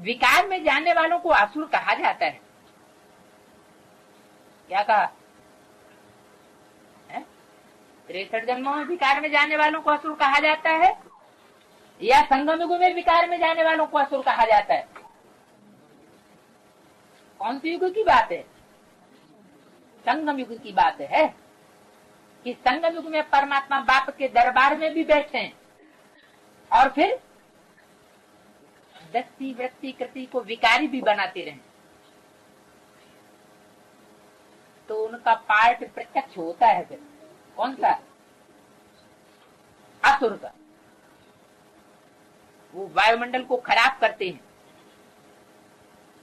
विकार में जाने वालों को असुर कहा जाता है। क्या कहा है? 63 जन्मों में विकार में जाने वालों को असुर कहा जाता है या संगम युग में विकार में जाने वालों को असुर कहा जाता है? कौन सी युग की बात है? संगम युग की बात है कि संगम युग में परमात्मा बाप के दरबार में भी बैठे हैं और फिर दस्ती वृत्ति कृति को विकारी भी बनाते रहे, तो उनका पार्ट प्रत्यक्ष होता है। फिर कौन सा? असुर का। वो वायुमंडल को खराब करते हैं,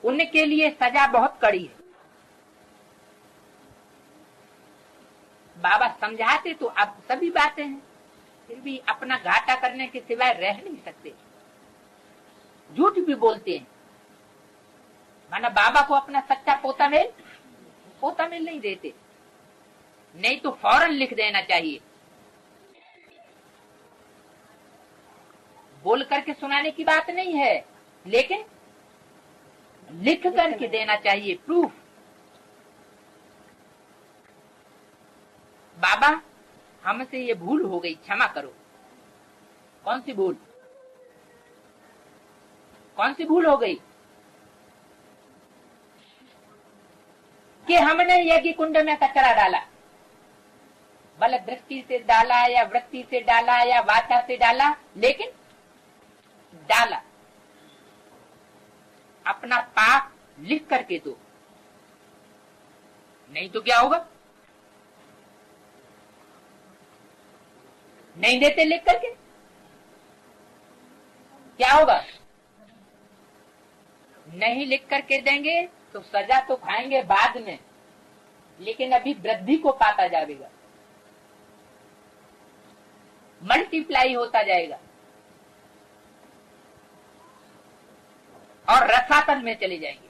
उनके लिए सजा बहुत कड़ी है। बाबा समझाते तो अब सभी बातें हैं, फिर भी अपना घाटा करने के सिवाय रह नहीं सकते, झूठ भी बोलते हैं। माना बाबा को अपना सच्चा पोता मेल नहीं देते, नहीं तो फौरन लिख देना चाहिए। बोल करके सुनाने की बात नहीं है, लेकिन लिख करके देना चाहिए, प्रूफ। बाबा हमसे ये भूल हो गई, क्षमा करो। कौन सी भूल? कौन सी भूल हो गई? कि हमने यज्ञ कुंड में कचरा डाला, बल दृष्टि से डाला या वृत्ति से डाला या वाचा से डाला, लेकिन डाला। अपना पाप लिख करके दो, नहीं तो क्या होगा? नहीं देते लिख करके, क्या होगा? नहीं लिख करके देंगे तो सजा तो खाएंगे बाद में, लेकिन अभी वृद्धि को पाता जाएगा, मल्टीप्लाई होता जाएगा और रसातल में चले जाएंगे।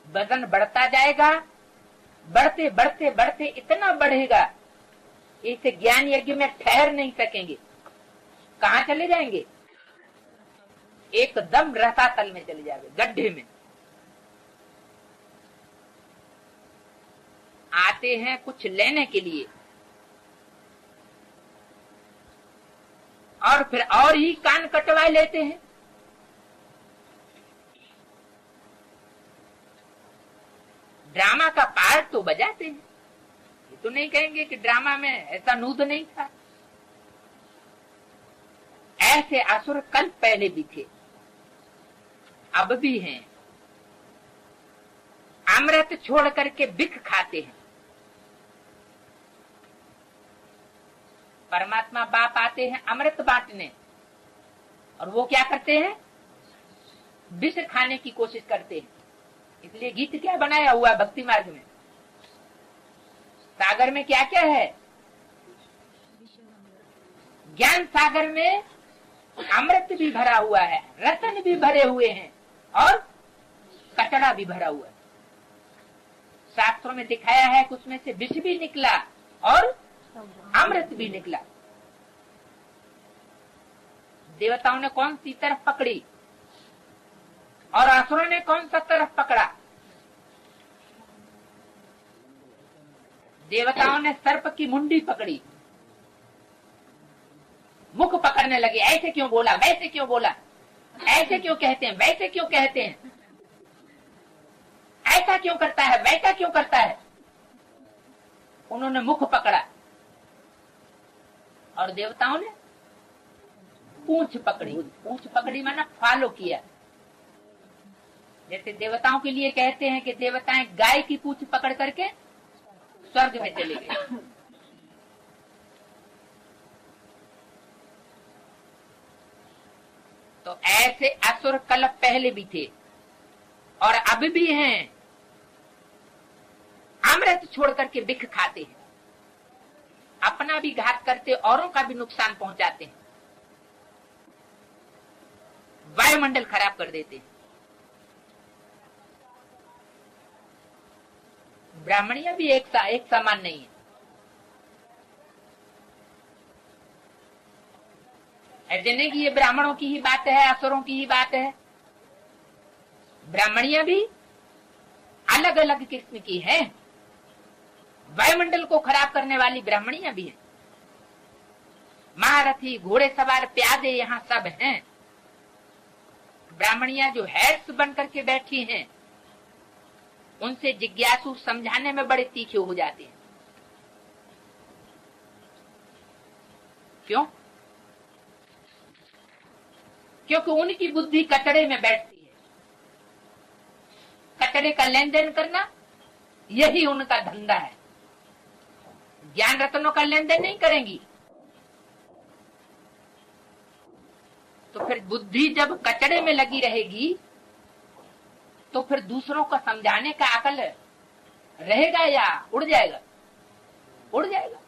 वजन बढ़ता जाएगा, बढ़ते बढ़ते बढ़ते इतना बढ़ेगा, इस ज्ञान यज्ञ में ठहर नहीं सकेंगे। कहां चले जाएंगे? एकदम रसातल में चले जाएंगे, गड्ढे में। आते हैं कुछ लेने के लिए और फिर और ही कान कटवा लेते हैं। ड्रामा का पार्ट तो बजाते हैं, ये तो नहीं कहेंगे कि ड्रामा में ऐसा नूद नहीं था। ऐसे असुर कल पहले भी थे, अब भी हैं। अमृत छोड़ करके बिख खाते हैं। परमात्मा बाप आते हैं अमृत बांटने, और वो क्या करते हैं? विष खाने की कोशिश करते हैं। इसलिए गीत क्या बनाया हुआ है भक्ति मार्ग में? सागर में क्या क्या है? ज्ञान सागर में अमृत भी भरा हुआ है, रतन भी भरे हुए हैं और कचरा भी भरा हुआ है। शास्त्रों में दिखाया है कि उसमें से विष भी निकला और अमृत भी निकला। देवताओं ने कौन सी तरफ पकड़ी और असुरों ने कौन सा तरफ पकड़ा? देवताओं ने सर्प की मुंडी पकड़ी, मुख पकड़ने लगे। ऐसे क्यों बोला, वैसे क्यों बोला, ऐसे क्यों कहते हैं, वैसे क्यों कहते हैं, ऐसा क्यों करता है, वैसा क्यों करता है। उन्होंने मुख पकड़ा और देवताओं ने पूंछ पकड़ी। पूंछ पकड़ी माना फॉलो किया। जैसे देवताओं के लिए कहते हैं कि देवताएं गाय की पूंछ पकड़ करके स्वर्ग में चले गए। तो ऐसे असुर कल पहले भी थे और अब भी हैं। अमृत छोड़ करके बिख खाते हैं, अपना भी घात करते, औरों का भी नुकसान पहुंचाते हैं, वायुमंडल खराब कर देते हैं। ब्राह्मणियां भी एक समान नहीं है। ऐसे नहीं कि ये ब्राह्मणों की ही बात है, असुरों की ही बात है। ब्राह्मणियां भी अलग अलग किस्म की हैं। वायुमंडल को खराब करने वाली ब्राह्मणियां भी हैं। महारथी, घोड़े सवार, प्यादे यहाँ सब हैं। ब्राह्मणियां जो हैर्स बन करके बैठी हैं, उनसे जिज्ञासु समझाने में बड़े तीखे हो जाते हैं। क्यों? क्योंकि उनकी बुद्धि कचड़े में बैठती है। कचड़े का लेन देन करना यही उनका धंधा है। ज्ञान रत्नों का लेन देन नहीं करेंगी। तो फिर बुद्धि जब कचड़े में लगी रहेगी तो फिर दूसरों को समझाने का अकल रहेगा या उड़ जाएगा? उड़ जाएगा।